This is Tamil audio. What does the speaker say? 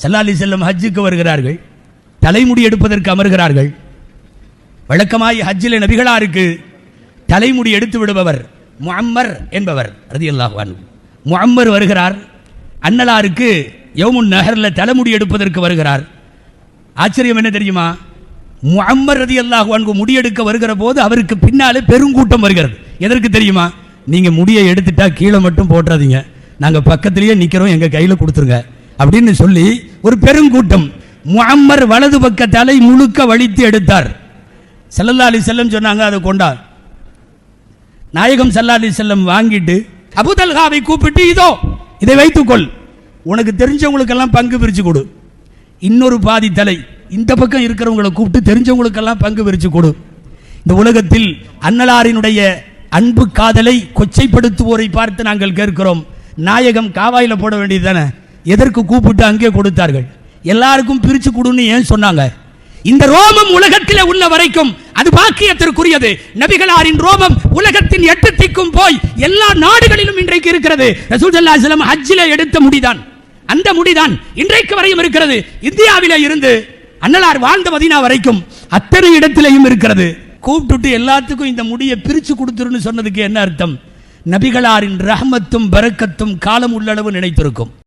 ஸல்லல்லாஹு அலைஹி வஸல்லம் ஹஜ்ஜுக்கு வருகிறார்கள், தலைமுடி எடுப்பதற்கு அமர்கிறார்கள். வழக்கமாய் ஹஜ்ஜில் நபிகளாருக்கு தலைமுடி எடுத்து விடுபவர் முஅம்மர் என்பவர் ரலியல்லாஹு அன்ஹு. முஅம்மர் வருகிறார், அன்னலாருக்கு யௌமுன் நஹரில் தலைமுடி எடுப்பதற்கு வருகிறார். ஆச்சரியம் என்ன தெரியுமா? முஅம்மர் ரலியல்லாஹு அன்ஹு முடியெடுக்க வருகிற போது அவருக்கு பின்னாலே பெருங்கூட்டம் வருகிறது. எதற்கு தெரியுமா? நீங்க முடியை எடுத்துட்டா கீழே மட்டும் போட்டுறாதீங்க, நாங்க பக்கத்திலேயே நிக்கிறோம், எங்க கையில கொடுத்துருங்க அப்படின்னு சொல்லி ஒரு பெருங்கூட்டம். முஅம்மர் வலது பக்க தலை முழுக்க வலித்து எடுத்தார். ஸல்லல்லாஹு அலைஹி வஸல்லம் சொன்னாங்க, அதை கொண்டார். நாயகம் ஸல்லல்லாஹு அலைஹி வஸல்லம் வாங்கிட்டு அபூ தல்ஹாவை கூப்பிட்டு, இதோ இதை வைத்துக்கொள், உனக்கு தெரிஞ்சவங்களுக்கெல்லாம் பங்கு பிரித்து கொடு. இன்னொரு பாதி தலை இந்த பக்கம் இருக்கிறவங்களை கூப்பிட்டு தெரிஞ்சவங்களுக்கெல்லாம் பங்கு பிரித்து கொடு. இந்த உலகத்தில் அன்னலாரினுடைய அன்பு காதலை கொச்சைப்படுத்துவோரை பார்த்து நாங்கள் கேட்கிறோம், நாயகம் காவாயில போட வேண்டியது தானே, எதற்கு கூப்பிட்டு அங்கே கொடுத்தார்கள்? எல்லாருக்கும் பிரித்து கொடுன்னு ஏன் சொன்னாங்க? இந்த ரோமம் உலகத்திலே உள்ள வரைக்கும் அது பாக்கியத்திற்குரியது. நபிகளாரின் ரோமம் உலகத்தின் 8 திக்கும் போய் எல்லா நாடுகளிலும் இன்றைக்கு இருக்கிறது. ரசூல் ஸல்லல்லாஹு அலைஹி வஸல்லம் ஹஜ்ஜிலே எடுத்த முடிதான், அந்த முடிதான் இன்றைக்கு வரையும் இருக்கிறது. இந்தியாவிலே இருந்து அன்னலார் வாழ்ந்த மதீனா வரைக்கும் அத்தனை இடத்திலேயும் இருக்கிறது. கூப்பிட்டு எல்லாத்துக்கும் இந்த முடியை பிரித்து கொடுத்துருன்னு சொன்னதுக்கு என்ன அர்த்தம்? நபிகளாரின் ரஹ்மத்தும் பரக்கத்தும் காலம் உள்ளளவு நினைத்திருக்கும்.